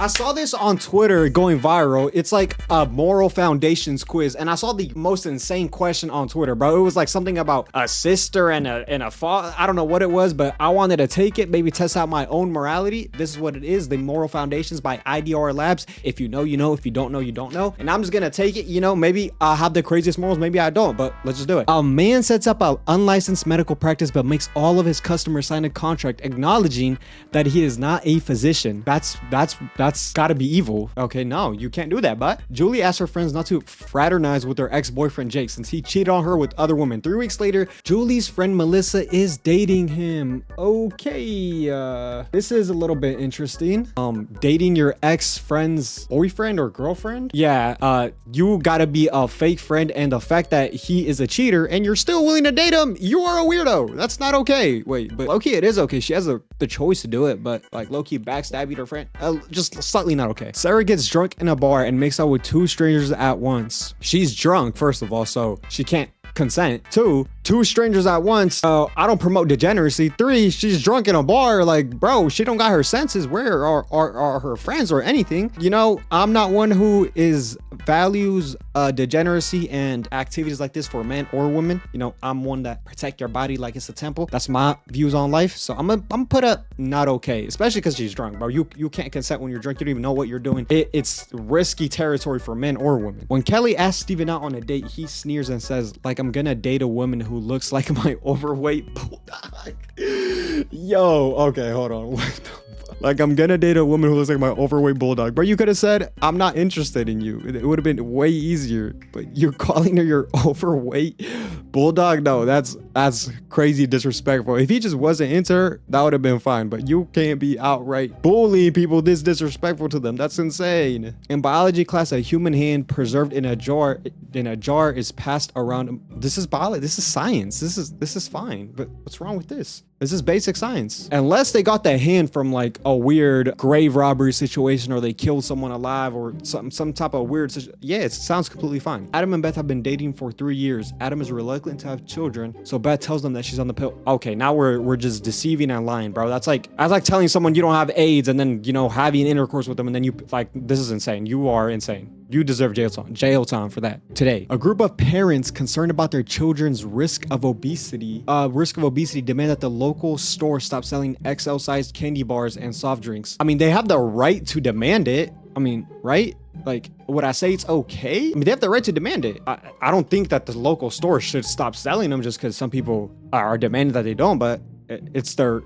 I saw this on Twitter going viral. It's like a moral foundations quiz, and I saw the most insane question on Twitter, bro. It was like something about a sister and a father. I don't know what it was, but I wanted to take it, maybe test out my own morality. This is what it is: the Moral Foundations by IDR Labs. If you know, you know. If you don't know, you don't know. And I'm just gonna take it. You know, maybe I have the craziest morals, maybe I don't, but let's just do it. A man sets up an unlicensed medical practice, but makes all of his customers sign a contract acknowledging that he is not a physician. That's gotta be evil. Okay, no, you can't do that. But Julie asked her friends not to fraternize with her ex-boyfriend Jake since he cheated on her with other women. 3 weeks later, Julie's friend Melissa is dating him. Okay, this is a little bit interesting. Dating your ex-friend's boyfriend or girlfriend? Yeah, you gotta be a fake friend, and the fact that he is a cheater and you're still willing to date him, you are a weirdo. That's not okay. Wait, but low-key it is okay. She has the choice to do it, but like low-key backstabbing her friend, just slightly not okay. Sarah gets drunk in a bar and makes out with 2 strangers at once. She's drunk, first of all, so she can't consent. 2 strangers at once. I don't promote degeneracy. 3, she's drunk in a bar. Like, bro, she don't got her senses. Where are her friends or anything? You know, I'm not one who values degeneracy and activities like this for men or women. You know, I'm one that protect your body like it's a temple. That's my views on life. So I'm gonna put a not okay, especially because she's drunk, bro. You can't consent when you're drunk. You don't even know what you're doing. It's risky territory for men or women. When Kelly asks Steven out on a date, he sneers and says, like, I'm gonna date a woman who looks like my overweight bulldog. Yo, okay, hold on. What the fuck? Like, I'm gonna date a woman who looks like my overweight bulldog. Bro, you could have said, I'm not interested in you. It would have been way easier. But you're calling her your overweight bulldog? No, that's crazy disrespectful. If he just wasn't into her, that would have been fine. But you can't be outright bullying people this disrespectful to them. That's insane. In biology class, a human hand preserved in a jar is passed around. This is biology. This is science. This is fine. But what's wrong with this? This is basic science. Unless they got the hand from like a weird grave robbery situation, or they killed someone alive, or some type of weird situation. Yeah, it sounds completely fine. Adam and Beth have been dating for 3 years. Adam is reluctant to have children, so Beth tells them that she's on the pill. Okay, now we're just deceiving and lying, bro. That's like telling someone you don't have AIDS and then, you know, having intercourse with them, and then you like, this is insane. You are insane. You deserve jail time for that. Today, a group of parents concerned about their children's risk of obesity demand that the local store stop selling XL-sized candy bars and soft drinks. I mean, they have the right to demand it. I mean, right? Like, would I say it's okay? I mean, they have the right to demand it. I don't think that the local store should stop selling them just because some people are demanding that they don't, but it's their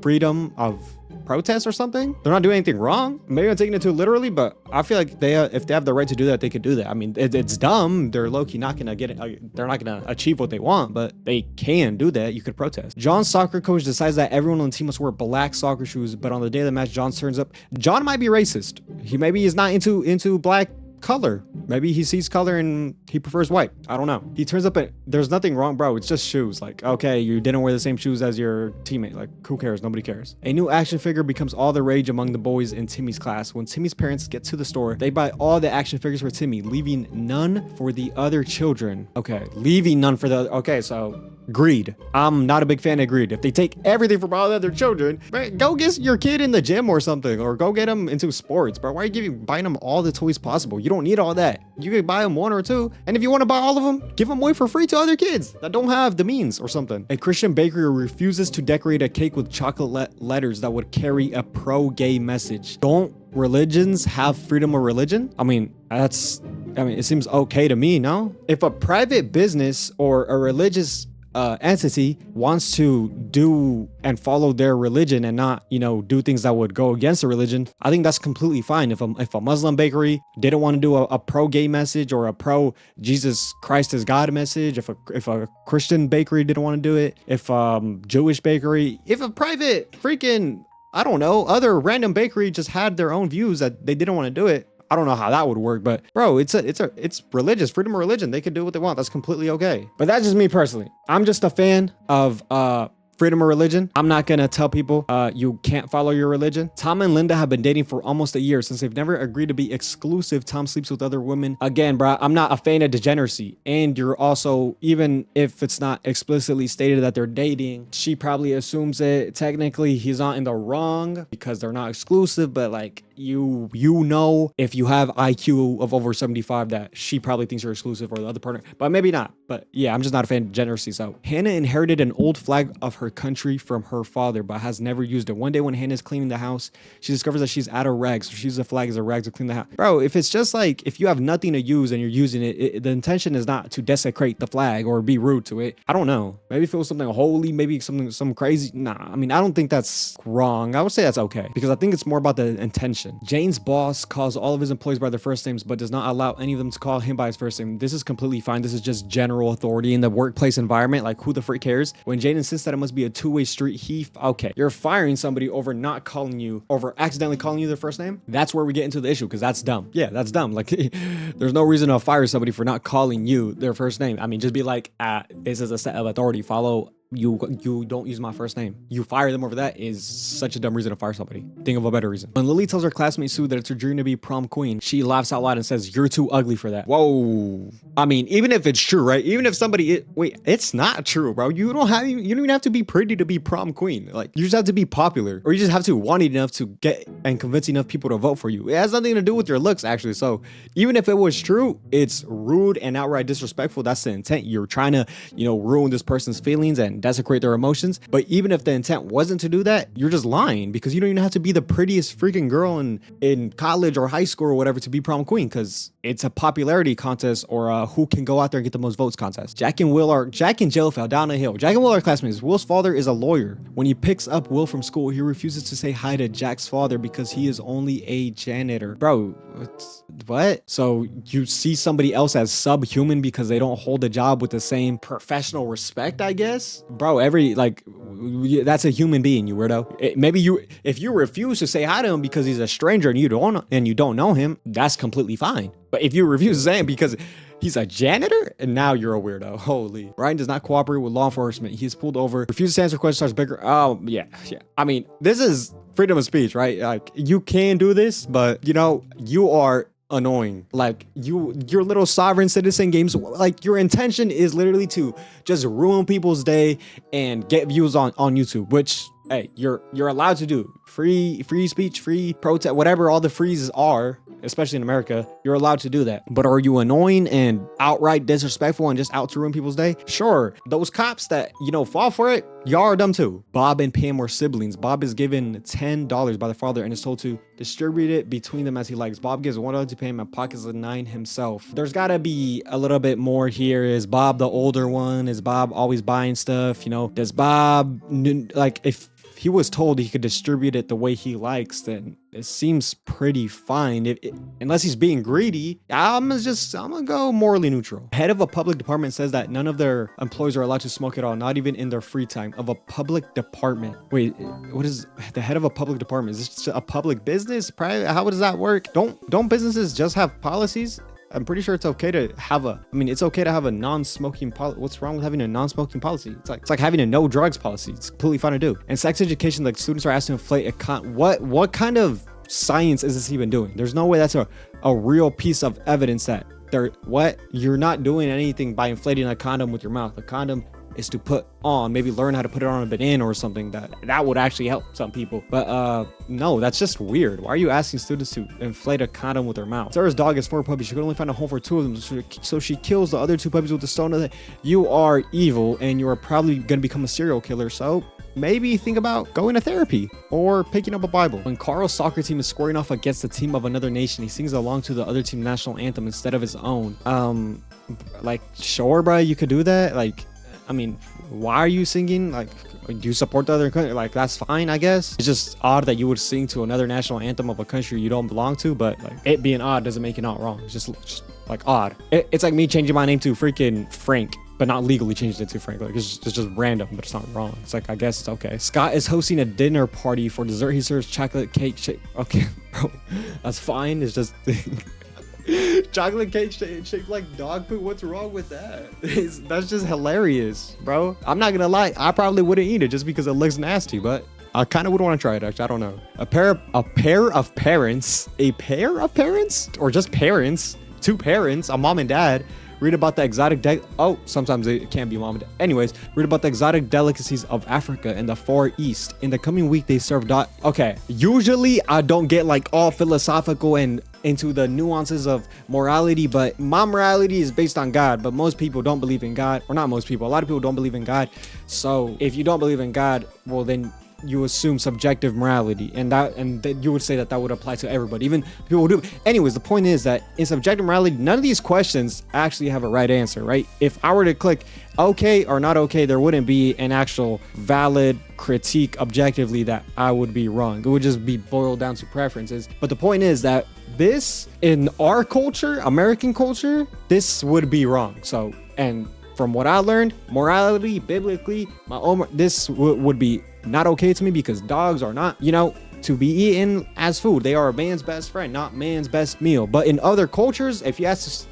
freedom of protest or something. They're not doing anything wrong. Maybe I'm taking it too literally, but I feel like if they have the right to do that, they could do that. I mean, it's dumb. They're low-key not gonna get it. They're not gonna achieve what they want, but they can do that. You could protest. John's soccer coach decides that everyone on the team must wear black soccer shoes, but on the day of the match, John turns up. John might be racist. Maybe he's not into black color. Maybe he sees color and he prefers white. I don't know. He turns up and there's nothing wrong, bro. It's just shoes. Like, okay, you didn't wear the same shoes as your teammate. Like, who cares? Nobody cares. A new action figure becomes all the rage among the boys in Timmy's class. When Timmy's parents get to the store, they buy all the action figures for Timmy, leaving none for the other children. Okay, leaving none for the other. Okay, so greed. I'm not a big fan of greed. If they take everything from all the other children, man, go get your kid in the gym or something, or go get them into sports, bro. Why are you buying them all the toys possible? You don't need all that. You can buy them 1 or 2, and if you want to buy all of them, give them away for free to other kids that don't have the means or something. A Christian bakery refuses to decorate a cake with chocolate letters that would carry a pro-gay message. Don't religions have freedom of religion? I mean, it seems okay to me, no? If a private business or a religious entity wants to do and follow their religion and not, you know, do things that would go against the religion, I think that's completely fine. If a Muslim bakery didn't want to do a pro-gay message or a pro-Jesus Christ is God message, if a Christian bakery didn't want to do it, if Jewish bakery, if a private freaking, I don't know, other random bakery just had their own views that they didn't want to do it, I don't know how that would work, but bro, it's religious, freedom of religion. They can do what they want. That's completely okay. But that's just me personally. I'm just a fan of freedom of religion. I'm not gonna tell people you can't follow your religion. Tom and Linda have been dating for almost a year. Since they've never agreed to be exclusive, Tom sleeps with other women. Again, bro, I'm not a fan of degeneracy. And you're also, even if it's not explicitly stated that they're dating, she probably assumes it. Technically, he's not in the wrong because they're not exclusive, but like, you know, if you have IQ of over 75 that she probably thinks you're exclusive, or the other partner, but maybe not. But yeah, I'm just not a fan of degeneracy. So Hannah inherited an old flag of her country from her father, but has never used it. One day when Hannah's cleaning the house, she discovers that she's out of rags. So she uses the flag as a rag to clean the house. Bro, if it's just like, if you have nothing to use and you're using it, the intention is not to desecrate the flag or be rude to it. I don't know. Maybe if it was something holy, maybe some crazy. Nah, I mean, I don't think that's wrong. I would say that's okay, because I think it's more about the intention. Jane's boss calls all of his employees by their first names, but does not allow any of them to call him by his first name. This is completely fine. This is just general authority in the workplace environment. Like, who the freak cares? When Jane insists that it must be a two-way street, okay, you're firing somebody over not calling you, over accidentally calling you their first name. That's where we get into the issue, because that's dumb. Yeah, that's dumb. Like, there's no reason to fire somebody for not calling you their first name. I mean, just be like, this is a set of authority. Follow. You don't use my first name. You fire them over that is such a dumb reason to fire somebody. Think of a better reason. When Lily tells her classmate Sue that it's her dream to be prom queen, she laughs out loud and says, "You're too ugly for that." Whoa. I mean, even if it's true, right? Even if somebody, wait, it's not true, bro. You don't even have to be pretty to be prom queen. Like, you just have to be popular, or you just have to want it enough to get and convince enough people to vote for you. It has nothing to do with your looks, actually. So even if it was true, it's rude and outright disrespectful. That's the intent. You're trying to, ruin this person's feelings and desecrate their emotions. But even if the intent wasn't to do that, you're just lying, because you don't even have to be the prettiest freaking girl in college or high school or whatever to be prom queen, because it's a popularity contest, or who can go out there and get the most votes contest. Jack and Jill fell down a hill. Jack and Will are classmates. Will's father is a lawyer. When he picks up Will from school, he refuses to say hi to Jack's father because he is only a janitor. Bro, what? So you see somebody else as subhuman because they don't hold a job with the same professional respect, I guess? Bro, that's a human being, you weirdo. If you refuse to say hi to him because he's a stranger and you don't know him, that's completely fine. But if you refuse to say him because he's a janitor, and now you're a weirdo. Holy. Ryan does not cooperate with law enforcement. He's pulled over, refuses to answer questions, starts bigger. Oh, yeah. I mean, this is freedom of speech, right? Like, you can do this, but you are annoying. Like, your little sovereign citizen games, like, your intention is literally to just ruin people's day and get views on YouTube, which, hey, you're allowed to do. Free speech, free protest, whatever all the freezes are, especially in America, you're allowed to do that. But are you annoying and outright disrespectful and just out to ruin people's day? Sure. Those cops that, fall for it, y'all are dumb too. Bob and Pam are siblings. Bob is given $10 by the father and is told to distribute it between them as he likes. Bob gives $1 to Pam and pockets the $9 himself. There's gotta be a little bit more here. Is Bob the older one? Is Bob always buying stuff? Does Bob, like, if he was told he could distribute it the way he likes, then it seems pretty fine. Unless he's being greedy, I'm gonna go morally neutral. Head of a public department says that none of their employees are allowed to smoke at all, not even in their free time. Of a public department. Wait, what is the head of a public department? Is this a public business? Private? How does that work? Don't businesses just have policies? I'm pretty sure it's okay to have a non-smoking policy. What's wrong with having a non-smoking policy? It's like having a no drugs policy. It's completely fine to do. And sex education, like, students are asked to inflate what kind of science is this even doing? There's no way that's a real piece of evidence that you're not doing anything by inflating a condom with your mouth. A condom is to put on, maybe learn how to put it on a banana or something. That would actually help some people. But no, that's just weird. Why are you asking students to inflate a condom with their mouth? Sarah's dog has 4 puppies. She could only find a home for 2 of them, so she kills the other 2 puppies with a stone. You are evil, and you are probably gonna become a serial killer. So maybe think about going to therapy or picking up a Bible. When Carl's soccer team is squaring off against the team of another nation, he sings along to the other team's national anthem instead of his own. Like, sure, bro, you could do that. Like, I mean, why are you singing? Like, do you support the other country? Like, that's fine, I guess. It's just odd that you would sing to another national anthem of a country you don't belong to, but like, it being odd doesn't make it not wrong. It's just like odd. It's like me changing my name to freaking Frank, but not legally changing it to Frank. Like, it's just random, but it's not wrong. It's like, I guess it's okay. Scott is hosting a dinner party. For dessert, he serves chocolate cake shake. Okay, bro, that's fine. It's just chocolate cake shaped like dog poop. What's wrong with that? That's just hilarious, bro. I'm not gonna lie, I probably wouldn't eat it just because it looks nasty, but I kind of would want to try it, actually. I don't know. A pair of parents, or just parents, 2 parents, a mom and dad, Read about the sometimes it can be mom. Anyways, read about the exotic delicacies of Africa and the Far East. In the coming week, they serve okay. Usually, I don't get like all philosophical and into the nuances of morality, but my morality is based on God. But most people don't believe in God, or not most people. A lot of people don't believe in God. So if you don't believe in God, well then you assume subjective morality, and you would say that would apply to everybody, even people do. Anyways, the point is that in subjective morality, none of these questions actually have a right answer, right? If I were to click okay or not okay, there wouldn't be an actual valid critique objectively that I would be wrong. It would just be boiled down to preferences. But the point is that this, in our culture, American culture, this would be wrong. So, and from what I learned, morality, biblically, this would be not okay to me, because dogs are not, to be eaten as food. They are a man's best friend, not man's best meal. But in other cultures, if you ask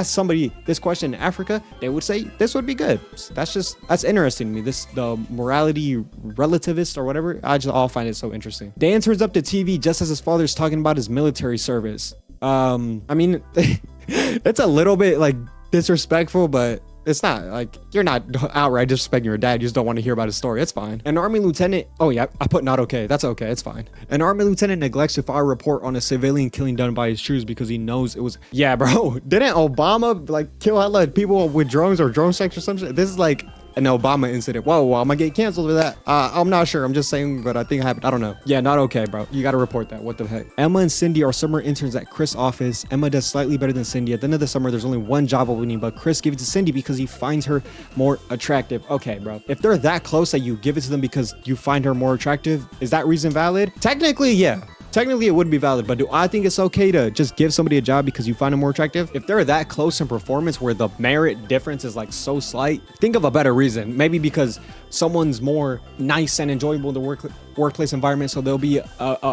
somebody this question in Africa, they would say this would be good. That's interesting to me. The morality relativist or whatever, I just all find it so interesting. Dan turns up the TV just as his father's talking about his military service. I mean, it's a little bit like disrespectful, but it's not like you're not outright disrespecting your dad. You just don't want to hear about his story. It's fine. An army lieutenant. Oh yeah, I put not okay. That's okay. It's fine. An army lieutenant neglects to file a report on a civilian killing done by his troops because he knows it was. Yeah, bro. Didn't Obama like kill hella people with drones or drone strikes or something? This is like an Obama incident. Whoa, I'm gonna get canceled for that. I'm not sure. I'm just saying, but I think it happened. I don't know. Yeah, not okay, bro. You gotta report that. What the heck? Emma and Cindy are summer interns at Chris' office. Emma does slightly better than Cindy. At the end of the summer, there's only one job opening, but Chris gave it to Cindy because he finds her more attractive. Okay, bro. If they're that close that you give it to them because you find her more attractive, is that reason valid? Technically, yeah. Technically, it would be valid, but do I think it's okay to just give somebody a job because you find them more attractive? If they're that close in performance where the merit difference is like so slight, think of a better reason. Maybe because someone's more nice and enjoyable in the workplace environment, so they'll be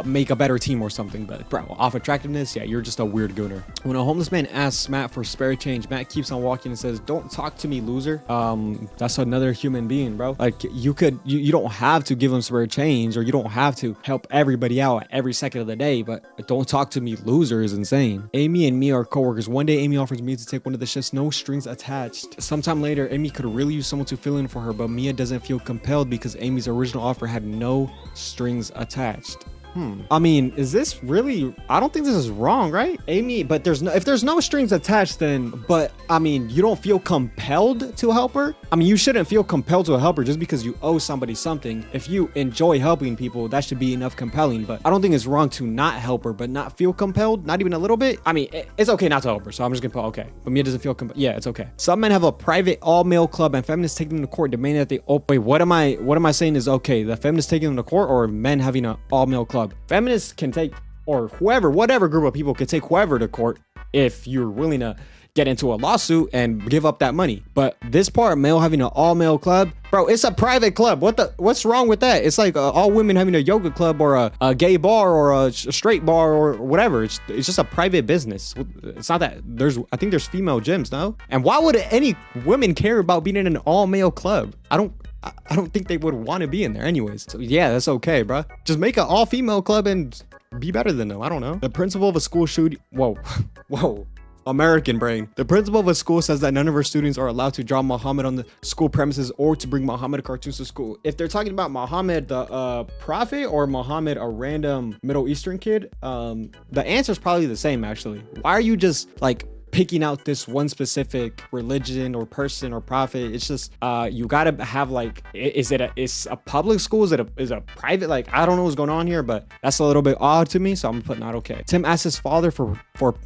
make a better team or something. But bro, off attractiveness, yeah, you're just a weird gooner. When a homeless man asks Matt for spare change, Matt keeps on walking and says, "Don't talk to me, loser." That's another human being, bro. Like you don't have to give him spare change, or you don't have to help everybody out every second of the day, but "don't talk to me, loser" is insane. Amy and me are coworkers. One day, Amy offers Mia to take one of the shifts, no strings attached. Sometime later, Amy could really use someone to fill in for her, but Mia doesn't feel compelled because Amy's original offer had no strings attached. I mean, is this really? I don't think this is wrong, right? Amy, but if there's no strings attached, then, but I mean, you don't feel compelled to help her? I mean, you shouldn't feel compelled to help her just because you owe somebody something. If you enjoy helping people, that should be enough compelling. But I don't think it's wrong to not help her, but not feel compelled, not even a little bit. I mean, it's okay not to help her, so I'm just gonna put okay. But Mia doesn't feel compelled. Yeah, it's okay. Some men have a private all-male club, and feminists take them to court demanding that they. Oh, wait, what am I saying is okay? The feminists taking them to court, or men having an all-male club? Feminists can take, or whatever group of people can take whoever to court if you're willing to get into a lawsuit and give up that money. But this part, male having an all-male club, bro, it's a private club. What's wrong with that? It's like all women having a yoga club or a gay bar or a straight bar or whatever. It's just a private business. It's not that I think there's female gyms, no? And why would any women care about being in an all-male club? I don't think they would want to be in there anyways. So yeah, that's okay, bro. Just make an all-female club and be better than them. I don't know. The principal of a school shooting. Whoa. American brain. The principal of a school says that none of her students are allowed to draw Muhammad on the school premises or to bring Muhammad cartoons to school. If they're talking about Muhammad the prophet or Muhammad a random Middle Eastern kid, the answer is probably the same actually. Why are you just like picking out this one specific religion or person or prophet? It's just you gotta have like, is a public school, is a private, like I don't know what's going on here, but that's a little bit odd to me, so I'm gonna put not okay. Tim asks his father for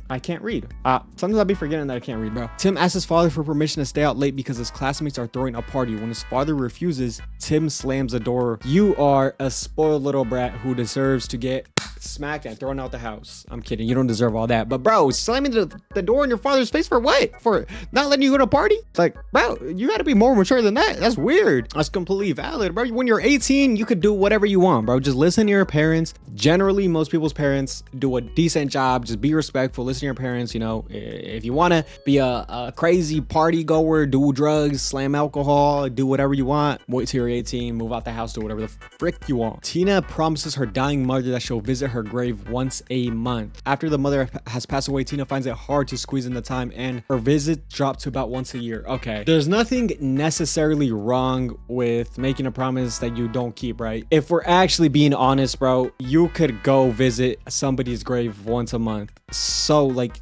I can't read. Sometimes I'll be forgetting that I can't read, bro. Tim asks his father for permission to stay out late because his classmates are throwing a party. When his father refuses, Tim slams the door. You are a spoiled little brat who deserves to get smacked and thrown out the house. I'm kidding, you don't deserve all that, but bro, slamming the door in your father's face for what? For not letting you go to a party? It's like, bro, you gotta be more mature than that. That's weird. That's completely valid, bro. When you're 18, you could do whatever you want, bro. Just listen to your parents. Generally, most people's parents do a decent job. Just be respectful, listen to your parents. You know, if you want to be a crazy party goer, do drugs, slam alcohol, do whatever you want, wait till you're 18, move out the house, do whatever the frick you want. Tina promises her dying mother that she'll visit her grave once a month. After the mother has passed away, Tina finds it hard to squeeze in the time and her visit dropped to about once a year. Okay, there's nothing necessarily wrong with making a promise that you don't keep, right? If we're actually being honest, bro, you could go visit somebody's grave once a month. So like,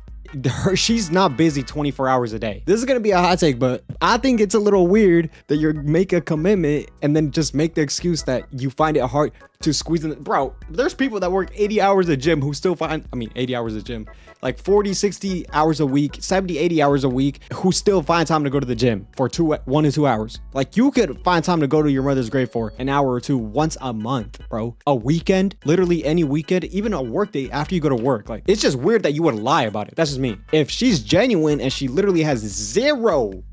she's not busy 24 hours a day. This is gonna be a hot take, but I think it's a little weird that you make a commitment and then just make the excuse that you find it hard to squeeze in. Bro, there's people that work 80 hours at gym who still find, 80 hours at gym, like 40, 60 hours a week, 70, 80 hours a week, who still find time to go to the gym for 1 to 2 hours. Like, you could find time to go to your mother's grave for an hour or two once a month, bro. A weekend, literally any weekend, even a work day after you go to work. Like, it's just weird that you would lie about it. That's just me. If she's genuine and she literally has zero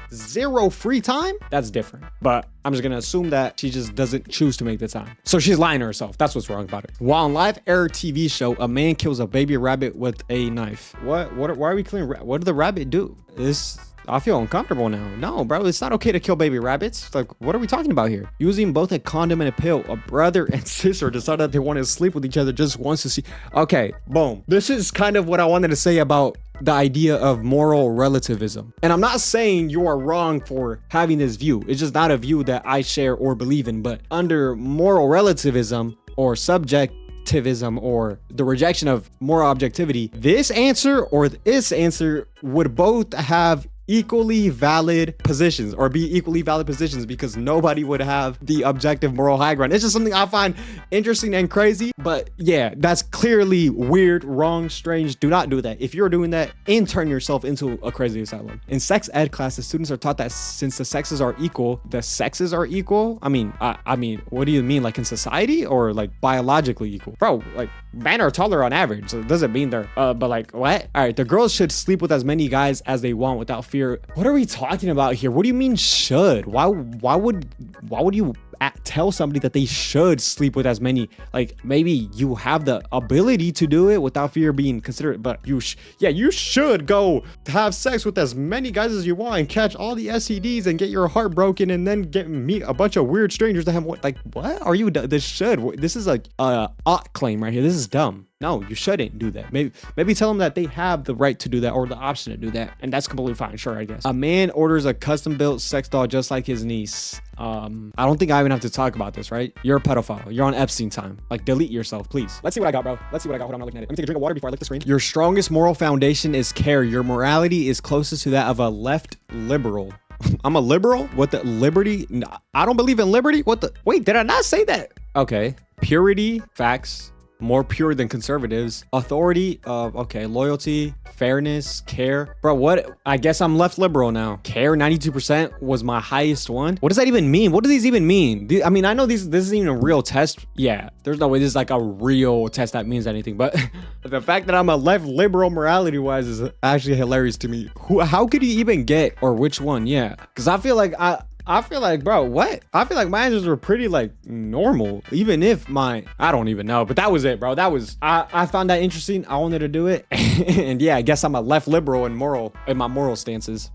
free time, that's different. But I'm just gonna assume that she just doesn't choose to make the time. So she's lying to herself. That's what's wrong about it. While on live air TV show, a man kills a baby rabbit with a knife. Why are we killing? What did the rabbit do? I feel uncomfortable now. No, bro, it's not okay to kill baby rabbits. Like, what are we talking about here? Using both a condom and a pill, a brother and sister decided that they wanted to sleep with each other just once to see. Okay, boom. This is kind of what I wanted to say about the idea of moral relativism. And I'm not saying you are wrong for having this view. It's just not a view that I share or believe in. But under moral relativism or subjectivism or the rejection of moral objectivity, this answer or this answer would both have equally valid positions or be equally valid positions, because nobody would have the objective moral high ground. It's just something I find interesting and crazy. But yeah, that's clearly weird, wrong, strange. Do not do that. If you're doing that, intern yourself into a crazy asylum. In sex ed classes, students are taught that since the sexes are equal, the sexes are equal. I mean, what do you mean? Like in society or like biologically equal? Bro, like men are taller on average. So it doesn't mean they're, but like what? All right, the girls should sleep with as many guys as they want without fear. What are we talking about here? What do you mean should? Why would you tell somebody that they should sleep with as many? Like, maybe you have the ability to do it without fear of being considerate, but you should go have sex with as many guys as you want and catch all the STDs and get your heart broken and then meet a bunch of weird strangers that have like, what are you? This is like a ought claim right here. This is dumb. No, you shouldn't do that. Maybe tell them that they have the right to do that or the option to do that, and that's completely fine. Sure, I guess. A man orders a custom-built sex doll just like his niece. I don't think I even have to talk about this, right? You're a pedophile. You're on Epstein time. Like, delete yourself, please. Let's see what I got, bro. Let's see what I got. Hold on, I'm not looking at it. Let me take a drink of water before I lick the screen. Your strongest moral foundation is care. Your morality is closest to that of a left liberal. I'm a liberal? What the liberty? No, I don't believe in liberty. What the? Wait, did I not say that? Okay. Purity, facts. More pure than conservatives. Authority, okay. Loyalty, fairness, care. Bro, what? I guess I'm left liberal now. Care, 92% was my highest one. What does that even mean? What do these even mean? I mean, I know this isn't even a real test. Yeah, there's no way this is like a real test that means anything. But the fact that I'm a left liberal morality-wise is actually hilarious to me. How could you even get, or which one? Yeah, because I feel like bro, what? I feel like my answers were pretty like normal, even if I don't even know, but that was it, bro. I found that interesting. I wanted to do it. And yeah, I guess I'm a left liberal in my moral stances.